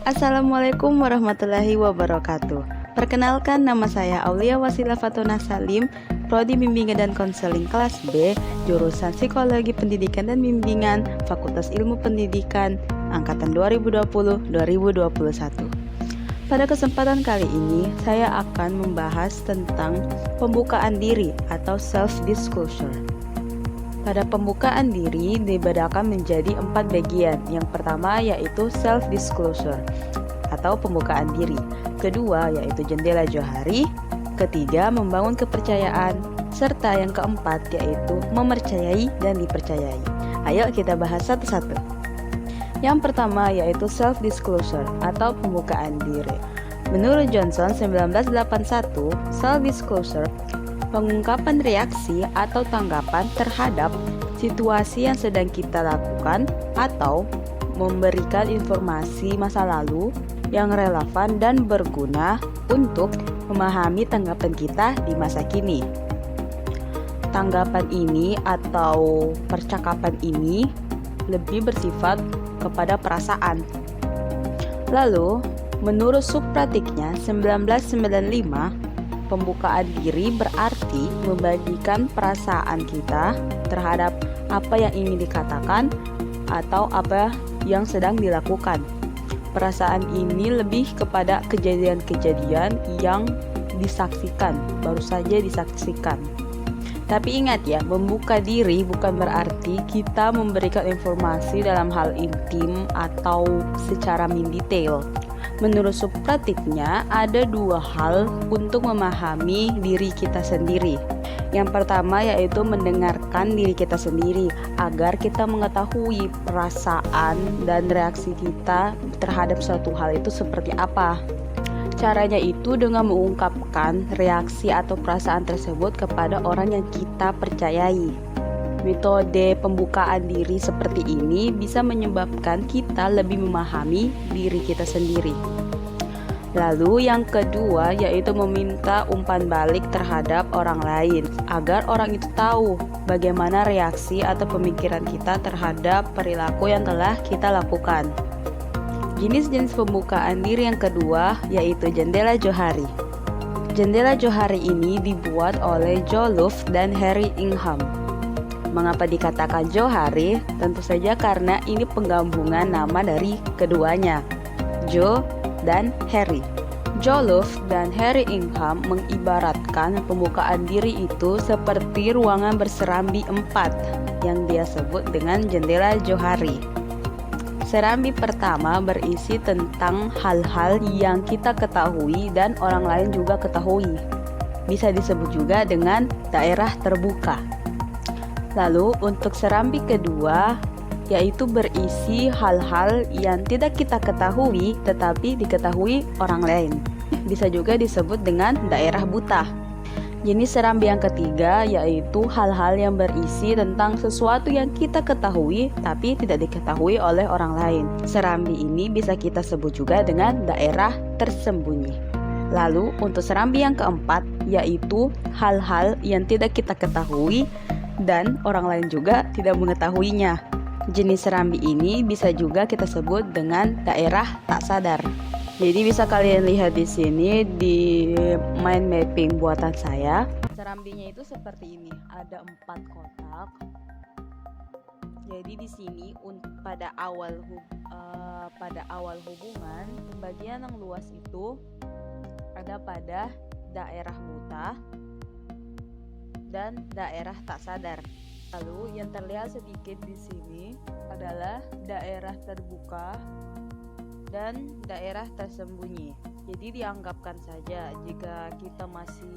Assalamualaikum warahmatullahi wabarakatuh. Perkenalkan, nama saya Aulia Wasilah Fatona Salim, Prodi Bimbingan dan Konseling kelas B, jurusan Psikologi Pendidikan dan Bimbingan, Fakultas Ilmu Pendidikan, angkatan 2020-2021. Pada kesempatan kali ini, saya akan membahas tentang pembukaan diri atau self-disclosure. Pada pembukaan diri dibedakan menjadi 4 bagian. Yang pertama yaitu self-disclosure atau pembukaan diri. Kedua yaitu jendela johari. Ketiga membangun kepercayaan. Serta yang keempat yaitu mempercayai dan dipercayai. Ayo kita bahas satu-satu. Yang pertama yaitu self-disclosure atau pembukaan diri. Menurut Johnson 1981, self-disclosure pengungkapan reaksi atau tanggapan terhadap situasi yang sedang kita lakukan atau memberikan informasi masa lalu yang relevan dan berguna untuk memahami tanggapan kita di masa kini. Tanggapan ini atau percakapan ini lebih bersifat kepada perasaan. Lalu, menurut subpratiknya 1995, pembukaan diri berarti membagikan perasaan kita terhadap apa yang ingin dikatakan atau apa yang sedang dilakukan. Perasaan ini lebih kepada kejadian-kejadian yang disaksikan, baru saja disaksikan. Tapi ingat ya, membuka diri bukan berarti kita memberikan informasi dalam hal intim atau secara mendetail. Menurut subpratiknya, ada 2 hal untuk memahami diri kita sendiri. Yang pertama yaitu mendengarkan diri kita sendiri agar kita mengetahui perasaan dan reaksi kita terhadap suatu hal itu seperti apa. Caranya itu dengan mengungkapkan reaksi atau perasaan tersebut kepada orang yang kita percayai. Metode pembukaan diri seperti ini bisa menyebabkan kita lebih memahami diri kita sendiri. Lalu yang kedua yaitu meminta umpan balik terhadap orang lain agar orang itu tahu bagaimana reaksi atau pemikiran kita terhadap perilaku yang telah kita lakukan. Jenis-jenis pembukaan diri yang kedua yaitu jendela johari. Jendela johari ini dibuat oleh Joe Luft dan Harry Ingham. Mengapa dikatakan johari? Tentu saja karena ini penggabungan nama dari keduanya, Joe dan Harry. Joe Luft dan Harry Ingham mengibaratkan pembukaan diri itu seperti ruangan berserambi 4 yang dia sebut dengan jendela johari. Serambi pertama berisi tentang hal-hal yang kita ketahui dan orang lain juga ketahui. Bisa disebut juga dengan daerah terbuka. Lalu untuk serambi kedua yaitu berisi hal-hal yang tidak kita ketahui tetapi diketahui orang lain. Bisa juga disebut dengan daerah buta. Jenis serambi yang ketiga yaitu hal-hal yang berisi tentang sesuatu yang kita ketahui tapi tidak diketahui oleh orang lain. Serambi ini bisa kita sebut juga dengan daerah tersembunyi. Lalu untuk serambi yang keempat yaitu hal-hal yang tidak kita ketahui dan orang lain juga tidak mengetahuinya. Jenis serambi ini bisa juga kita sebut dengan daerah tak sadar. Jadi bisa kalian lihat di sini di mind mapping buatan saya. Serambinya itu seperti ini, ada 4 kotak. Jadi di sini pada awal hubungan, pembagian yang luas itu ada pada daerah buta dan daerah tak sadar. Lalu yang terlihat sedikit di sini adalah daerah terbuka dan daerah tersembunyi. Jadi dianggapkan saja jika kita masih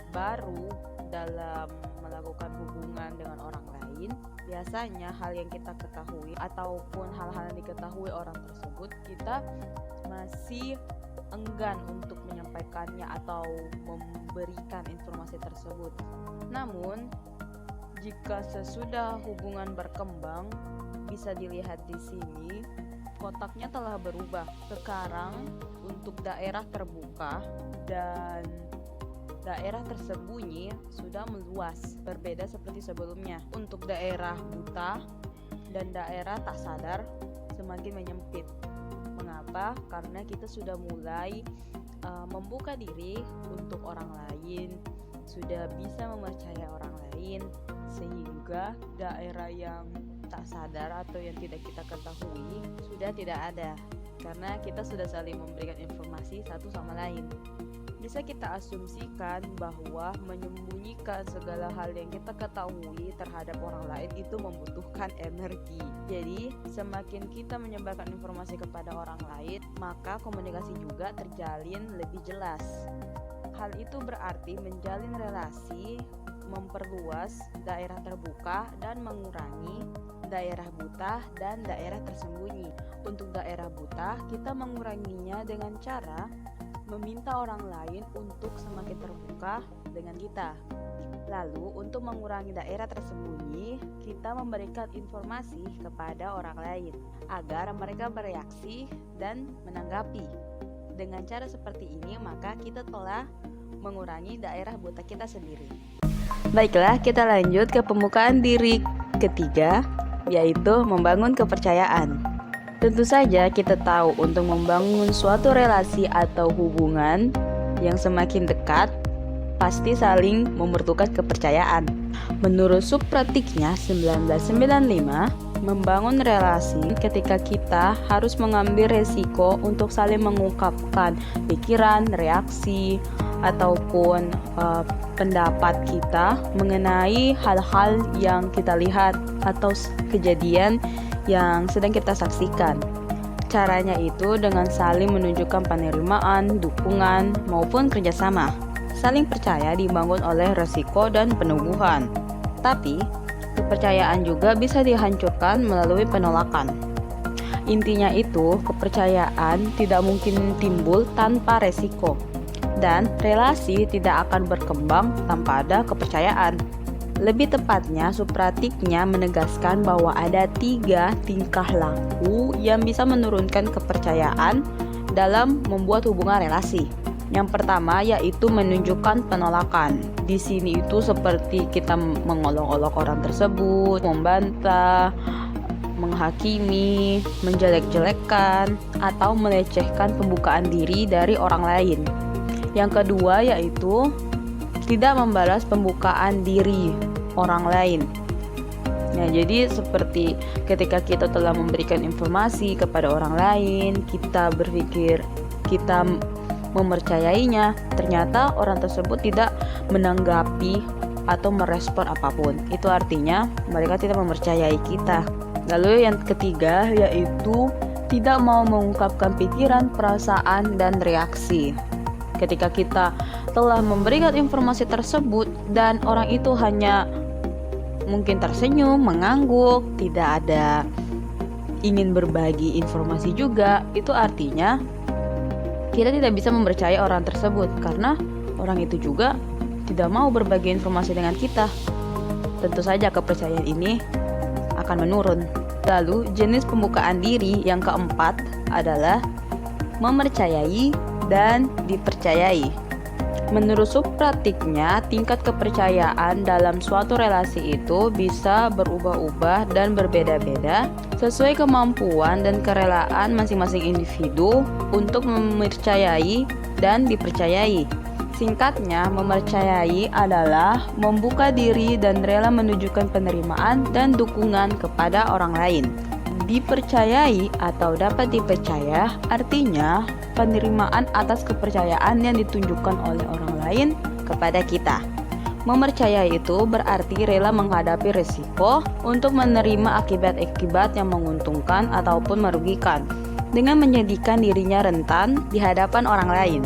baru dalam melakukan hubungan dengan orang lain, biasanya hal yang kita ketahui ataupun hal-hal yang diketahui orang tersebut kita masih enggan untuk menyampaikannya atau memberikan informasi tersebut. Namun jika sesudah hubungan berkembang, bisa dilihat di sini kotaknya telah berubah. Sekarang untuk daerah terbuka dan daerah tersembunyi sudah meluas, berbeda seperti sebelumnya. Untuk daerah buta dan daerah tak sadar semakin menyempit. Mengapa? Kenapa? Karena kita sudah mulai membuka diri untuk orang lain, sudah bisa mempercayai orang lain, sehingga daerah yang tak sadar atau yang tidak kita ketahui sudah tidak ada, karena kita sudah saling memberikan informasi satu sama lain. Bisa kita asumsikan bahwa menyembunyikan segala hal yang kita ketahui terhadap orang lain itu membutuhkan energi. Jadi, semakin kita menyebarkan informasi kepada orang lain, maka komunikasi juga terjalin lebih jelas. Hal itu berarti menjalin relasi, memperluas daerah terbuka, dan mengurangi daerah buta dan daerah tersembunyi. Untuk daerah buta, kita menguranginya dengan cara meminta orang lain untuk semakin terbuka dengan kita. Lalu, untuk mengurangi daerah tersembunyi, kita memberikan informasi kepada orang lain agar mereka bereaksi dan menanggapi. Dengan cara seperti ini, maka kita telah mengurangi daerah buta kita sendiri. Baiklah, kita lanjut ke pembukaan diri ketiga, yaitu membangun kepercayaan. Tentu saja kita tahu untuk membangun suatu relasi atau hubungan yang semakin dekat, pasti saling memerlukan kepercayaan. Menurut subpratiknya 1995, membangun relasi ketika kita harus mengambil resiko untuk saling mengungkapkan pikiran, reaksi, ataupun pendapat kita mengenai hal-hal yang kita lihat atau kejadian yang sedang kita saksikan. Caranya itu dengan saling menunjukkan penerimaan, dukungan, maupun kerjasama. Saling percaya dibangun oleh resiko dan peneguhan. Tapi, kepercayaan juga bisa dihancurkan melalui penolakan. Intinya itu, kepercayaan tidak mungkin timbul tanpa resiko. Dan relasi tidak akan berkembang tanpa ada kepercayaan. Lebih tepatnya, subpratiknya menegaskan bahwa ada 3 tingkah laku yang bisa menurunkan kepercayaan dalam membuat hubungan relasi. Yang pertama yaitu menunjukkan penolakan. Di sini itu seperti kita mengolok-olok orang tersebut, membantah, menghakimi, menjelek-jelekan, atau melecehkan pembukaan diri dari orang lain. Yang kedua yaitu tidak membalas pembukaan diri orang lain. Nah, jadi seperti ketika kita telah memberikan informasi kepada orang lain, kita berpikir kita mempercayainya, ternyata orang tersebut tidak menanggapi atau merespon apapun. Itu artinya mereka tidak mempercayai kita. Lalu yang ketiga yaitu tidak mau mengungkapkan pikiran, perasaan, dan reaksi. Ketika kita telah memberikan informasi tersebut dan orang itu hanya mungkin tersenyum, mengangguk, tidak ada ingin berbagi informasi juga, itu artinya kita tidak bisa mempercayai orang tersebut karena orang itu juga tidak mau berbagi informasi dengan kita. Tentu saja kepercayaan ini akan menurun. Lalu jenis pembukaan diri yang keempat adalah mempercayai dan dipercayai. Menurut subpratiknya, tingkat kepercayaan dalam suatu relasi itu bisa berubah-ubah dan berbeda-beda sesuai kemampuan dan kerelaan masing-masing individu untuk mempercayai dan dipercayai. Singkatnya, mempercayai adalah membuka diri dan rela menunjukkan penerimaan dan dukungan kepada orang lain. Dipercayai atau dapat dipercaya artinya penerimaan atas kepercayaan yang ditunjukkan oleh orang lain kepada kita. Mempercayai itu berarti rela menghadapi risiko untuk menerima akibat-akibat yang menguntungkan ataupun merugikan dengan menjadikan dirinya rentan di hadapan orang lain.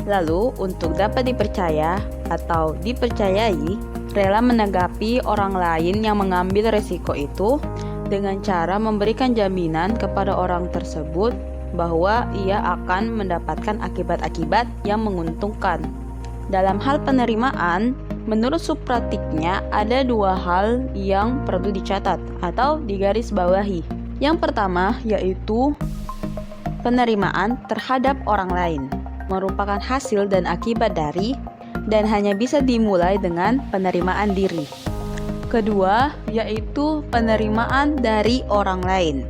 Lalu, untuk dapat dipercaya atau dipercayai, rela menanggapi orang lain yang mengambil risiko itu dengan cara memberikan jaminan kepada orang tersebut bahwa ia akan mendapatkan akibat-akibat yang menguntungkan. Dalam hal penerimaan, menurut subpratiknya ada 2 hal yang perlu dicatat atau digarisbawahi. Yang pertama yaitu penerimaan terhadap orang lain merupakan hasil dan akibat dari dan hanya bisa dimulai dengan penerimaan diri. Kedua, yaitu penerimaan dari orang lain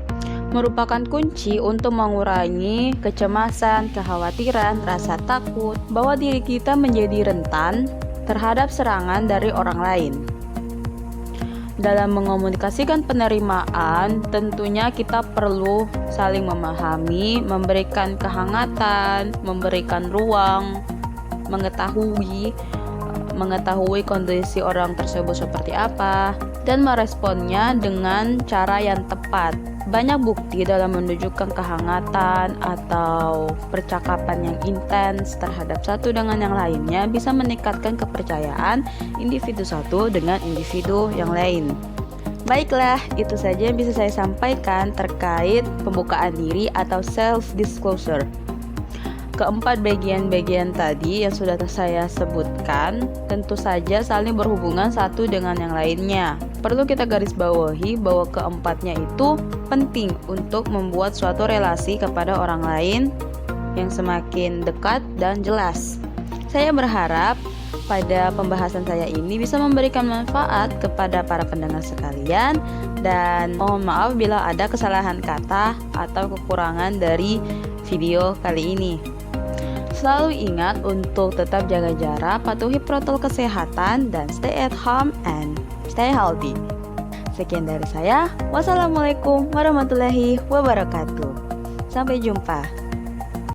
merupakan kunci untuk mengurangi kecemasan, kekhawatiran, rasa takut bahwa diri kita menjadi rentan terhadap serangan dari orang lain. Dalam mengomunikasikan penerimaan, tentunya kita perlu saling memahami, memberikan kehangatan, memberikan ruang, mengetahui kondisi orang tersebut seperti apa, dan meresponnya dengan cara yang tepat. Banyak bukti dalam menunjukkan kehangatan atau percakapan yang intens terhadap satu dengan yang lainnya bisa meningkatkan kepercayaan individu satu dengan individu yang lain. Baiklah, itu saja yang bisa saya sampaikan terkait pembukaan diri atau self-disclosure. Keempat bagian-bagian tadi yang sudah saya sebutkan tentu saja saling berhubungan satu dengan yang lainnya. Perlu kita garis bawahi bahwa keempatnya itu penting untuk membuat suatu relasi kepada orang lain yang semakin dekat dan jelas. Saya berharap pada pembahasan saya ini bisa memberikan manfaat kepada para pendengar sekalian, dan mohon maaf bila ada kesalahan kata atau kekurangan dari video kali ini. Selalu ingat untuk tetap jaga jarak, patuhi protokol kesehatan, dan stay at home and stay healthy. Sekian dari saya. Wassalamualaikum warahmatullahi wabarakatuh. Sampai jumpa.